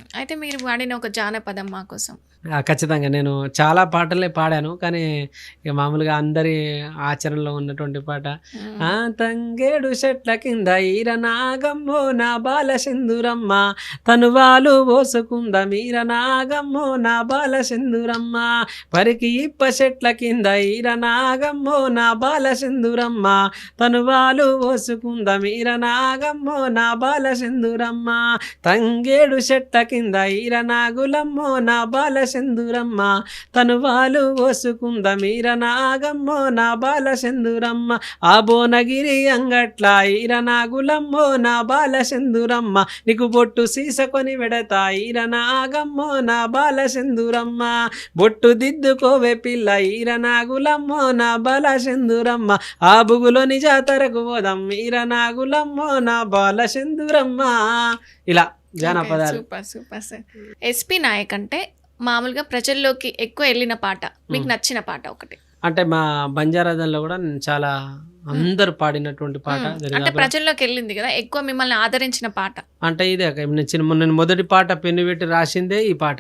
అయితే మీరు పాడిన ఒక జానపదం మా కోసం. ఖచ్చితంగా నేను చాలా పాటలే పాడాను. కానీ ఇక మామూలుగా అందరి ఆచరణలో ఉన్నటువంటి పాట. హ్మ్. ఆ తంగేడు చెట్ల కింద ఈర నాగమ్మో నా బాల సింధురమ్మ తనువాలు పోసుకుంద మీర నాగమ్మో నా బాల సింధురమ్మ పరికి ఇప్ప చెట్ల కింద ఈర నాగమ్మో నా బాల సింధురమ్మ తనువాలు పోసుకుంద మీర నాగమ్మో నా బాల సింధురమ్మ తంగేడు చెట్ల కింద ఈర నాగులమ్మో నా బాల సింధురమ్మ తనువాలు పోసుకుంద మీర నాగమ్మో నా బాల సింధురమ్మ ఆ భువనగిరి అంగట్ల ఈర నాగులమ్మో నా బాల సింధురమ్మ నీకు బొట్టు సీసకొని వెడతా ఈర నాగమ్మో నా బాల సింధురమ్మ బొట్టు దిద్దుకోవే పిల్ల ఈర నాగులమ్మో నా బాల సింధురమ్మ ఆ బుగులోని జాతరకు పోదాం ఈర నాగులమ్మో నా బాల సింధురమ్మ. ఇలా జానపదాలు. Super super sir. SP Nayak అంటే మామూలుగా ప్రజల్లోకి ఎక్కువ వెళ్ళిన పాట, మీకు నచ్చిన పాట ఒకటి. అంటే మా బంజారాదంలో కూడా నేను చాలా అందరు పాడినటువంటి పాట అంటే దరిదాపుగా. ప్రజల్లోకి వెళ్ళింది కదా, ఎక్కువ మిమ్మల్ని ఆదరించిన పాట. అంటే ఇదే నేను మొదటి పాట పెన్ను పెట్టి రాసిందే ఈ పాట.